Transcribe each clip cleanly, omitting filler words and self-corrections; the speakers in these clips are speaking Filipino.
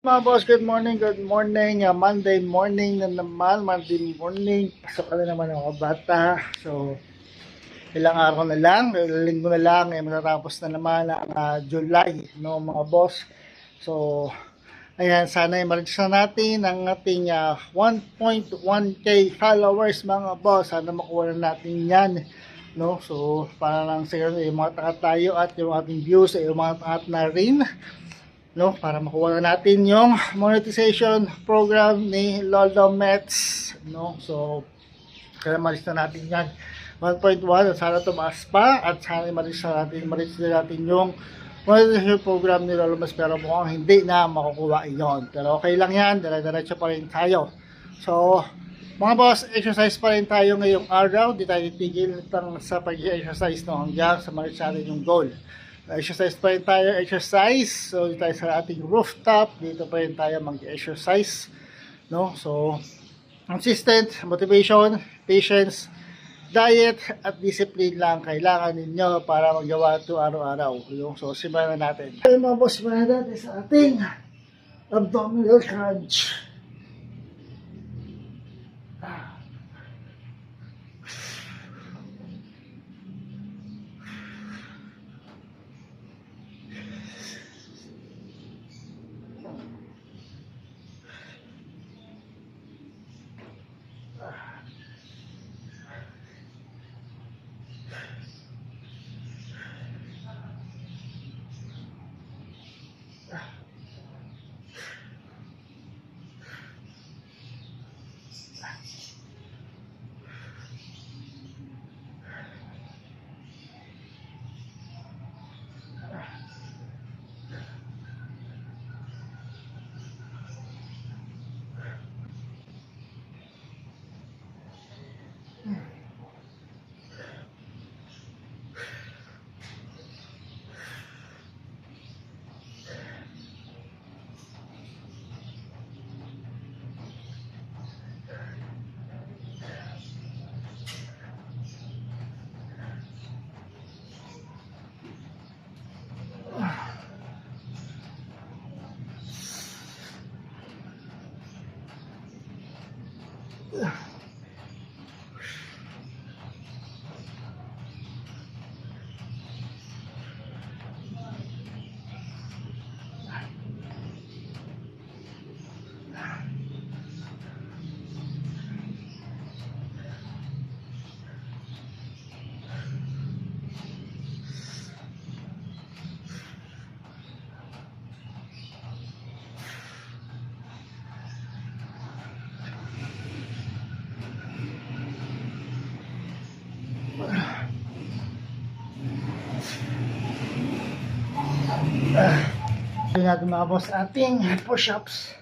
Mga boss, good morning, good morning. Monday morning na naman, Monday morning. Pasok ka na naman ako bata. So, ilang araw na lang, linggo na lang, matatapos na naman ang July, no mga boss. So, ayan, sana i-reach na natin ang ating 1.1k followers mga boss. Sana makuha na natin yan. No? So, para lang siguro yung mga takat tayo at yung ating views ay umangat na rin, no, para makuha na natin yung monetization program ni Lolo Mets, no. So kaya malis na natin yan 1.1 at sana tumaas pa at sana malis na natin yung monetization program ni Lolo Mets, pero mukhang hindi na makukuha yon, pero okay lang yan, dire-diretso pa rin tayo. So mga boss, exercise pa rin tayo ngayong araw, di tayo titigil sa pag-exercise, no, hanggang sa malis natin yung goal. Exercise pa rin tayo, exercise. So, dito tayo sa ating rooftop. Dito pa rin tayo mag-exercise. No? So, consistent, motivation, patience, diet, at discipline lang kailangan ninyo para magawa ito araw-araw. So, simulan na natin. Ayun mga boss, simulan natin sa ating abdominal crunch. Ito natin mga boss ating push-ups.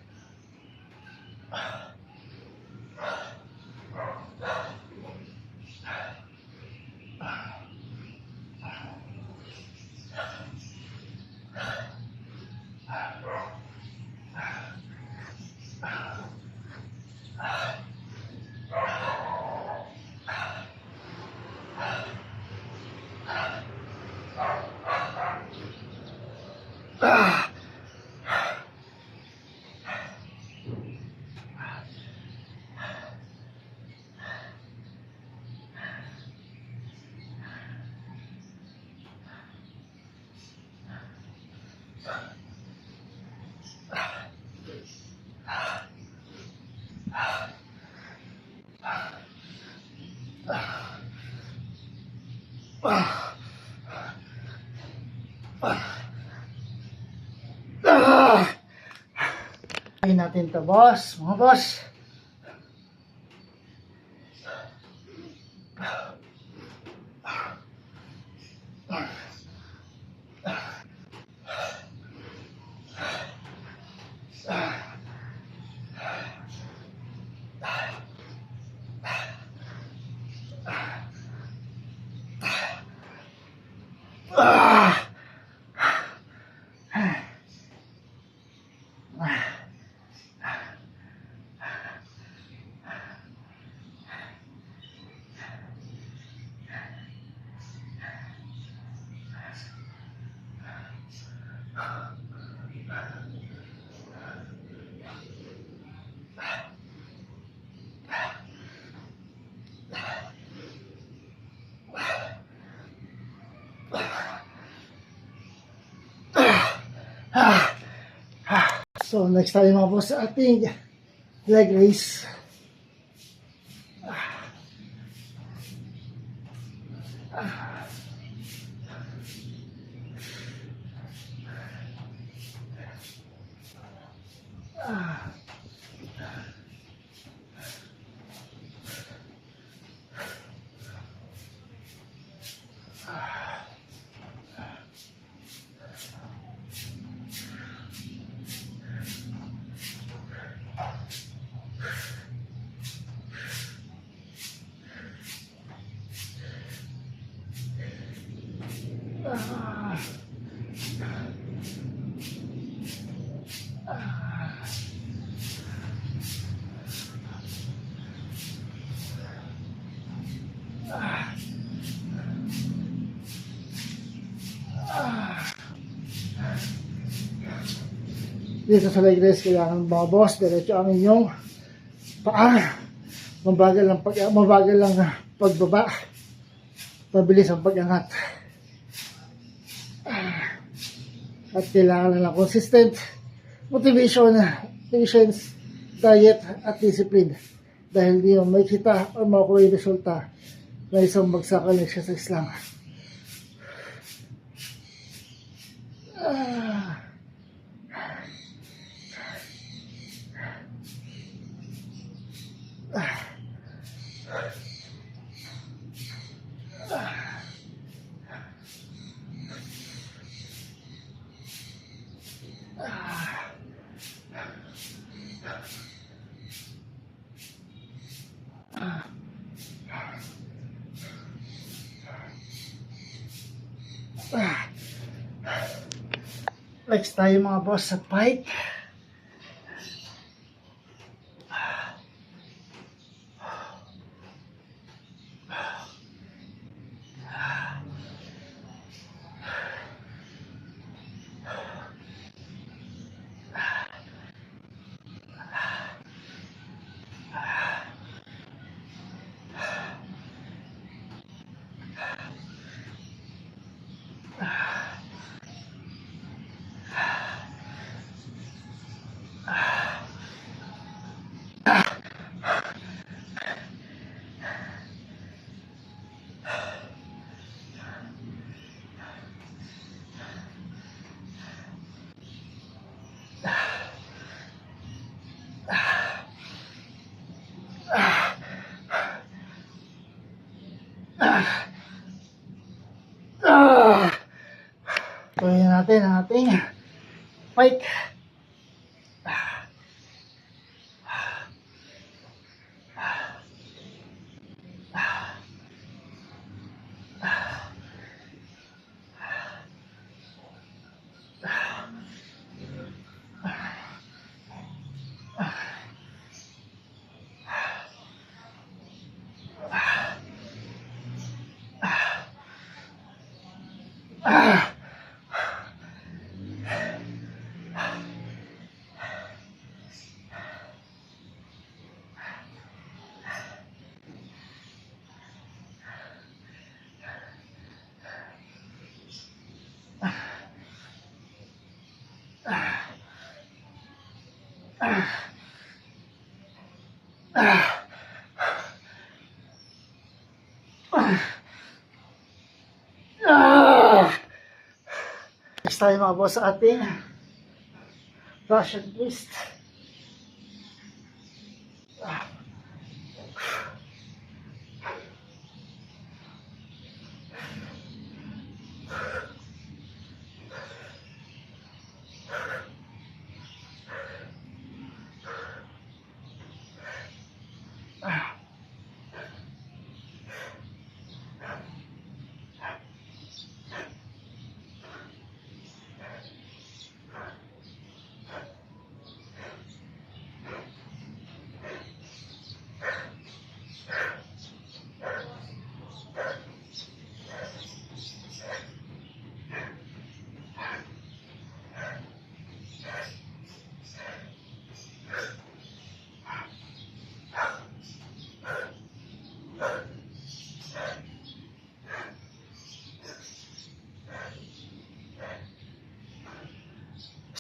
Ayun natin to boss, mga boss. So, next tayo mga boss sa ating leg raise. Dito sa leg raise, kailangan mga boss, diretso ang inyong paa. Mabagal ang pagbaba. Pabilis ang pag-angat. At kailangan lang ng consistent motivation, patience, diet, at discipline. Dahil di mo may kita o makuha yung resulta na isang magsakal exercise lang. Next tayo mga boss sa pike. Tuloy natin ang ating pike. Next tayo mga boss sa ating Russian twist.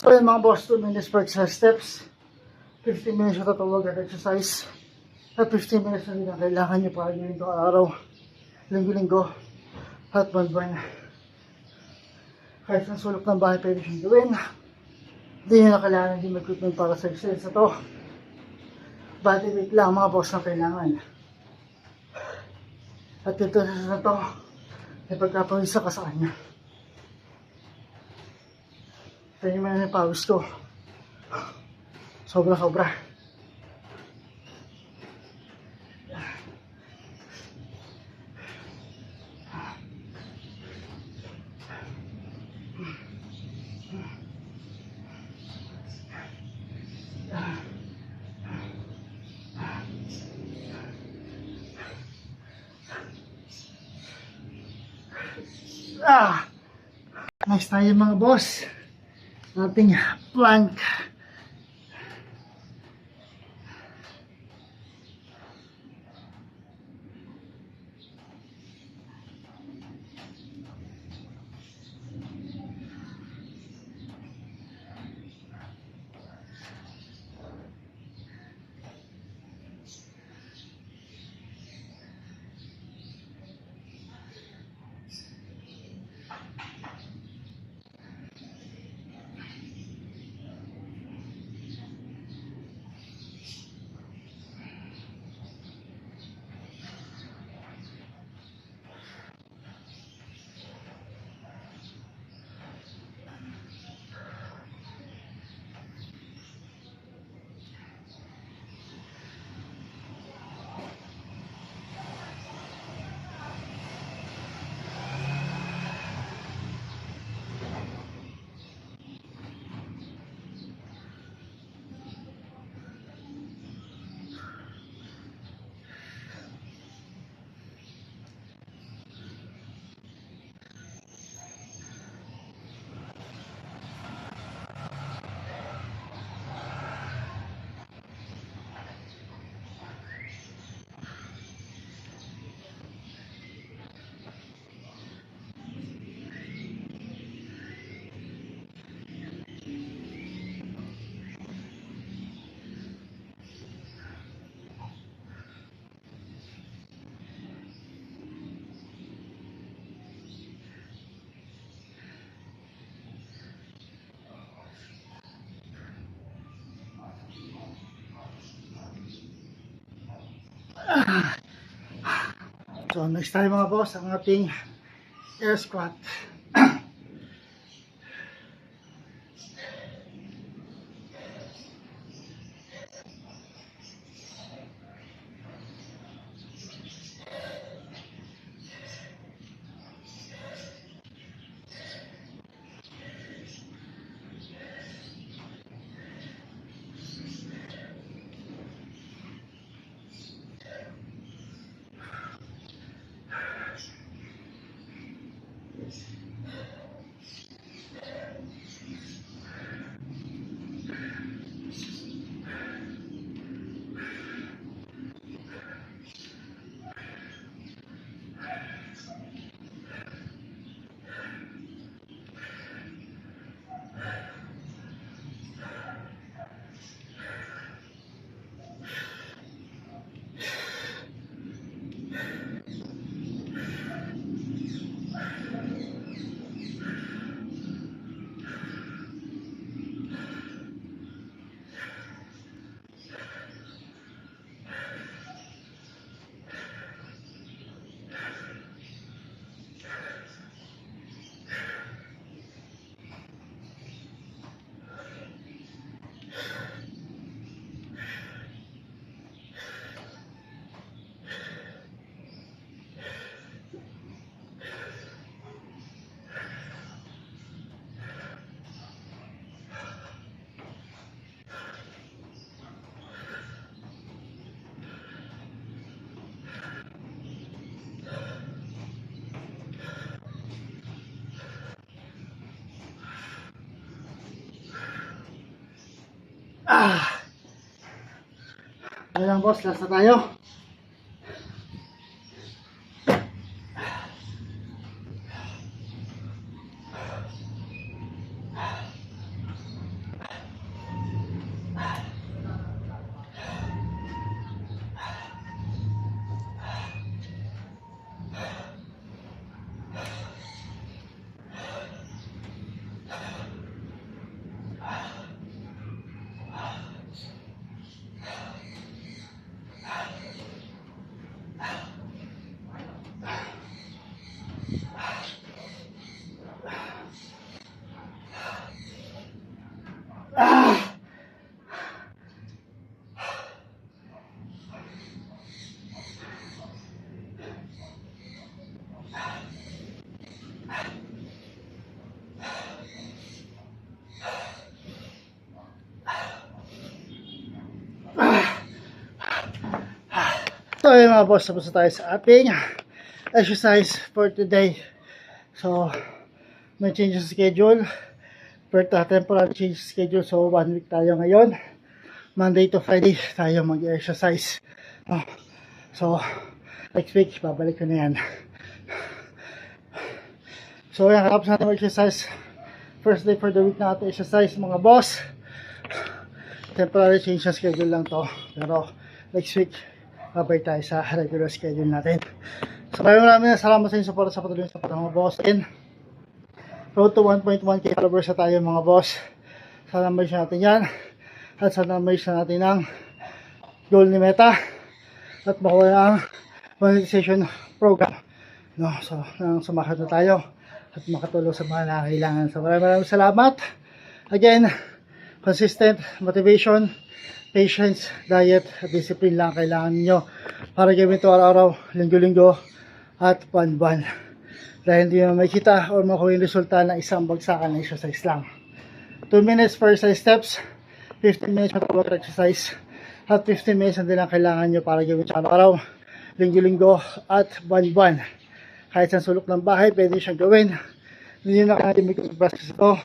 So yun mga boss, 2 minutes per exercise steps. 15 minutes na tatawag at exercise. At 15 minutes na din ang kailangan nyo para gawin ito araw, linggo-linggo, at buwan-buwan. Kahit sa sulok ng bahay pwede siyang gawin. Hindi nyo na kailangan din equipment para sa exercise na to. Body weight lang mga boss ang kailangan. At ito na to, ay pagkapawisa ka sa kanya. Ito yung mga pawis ko. Sobra-sobra. Nice tayo mga boss. Ating plank. So next tayo mga boss ang ating air squat. Ano lang boss, last na tayo. So ayun mga boss, tapos na tayo sa ating exercise for today. So may change sa schedule. Temporary change sa schedule. So 1 week tayo ngayon. Monday to Friday tayo mag-exercise. So next week babalik ko na yan. So yan, tapos natin mag-exercise. First day for the week na ating exercise mga boss. Temporary change sa schedule lang to. Pero next week babalik tayo sa regular schedule natin. So maraming salamat sa inyo support sa patuloy sa mga boss. And road to 1.1k followers na tayo mga boss. Sana may siya natin yan. At sana may siya natin ang goal ni Meta. At makuha ang monetization program. No, so sumahat na tayo. At makatulong sa mga nakakailangan. So maraming salamat. Again, consistent motivation, patience, diet, at discipline lang kailangan niyo para gawin ito araw-araw, linggo-linggo, at buwan-buwan. Dahil hindi mo makita o makuha yung resulta ng isang bagsakan na exercise lang. 2 minutes for exercise steps, 15 minutes matawag exercise, at 15 minutes na din ang kailangan nyo para gawin ito araw-araw, linggo-linggo, at buwan-buwan. Kahit sa sulok ng bahay, pwede siyang gawin. Hindi nyo na kaya mag-practice ito.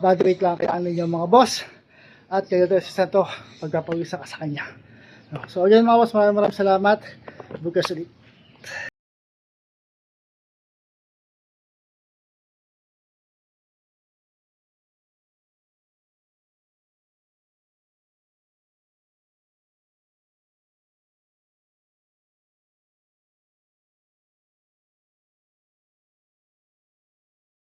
Body weight lang kailangan ninyo mga boss. At kayo ito assistant to pagkapag-isa ka sa kanya. So again mga boss, maraming salamat. Bukas ulit.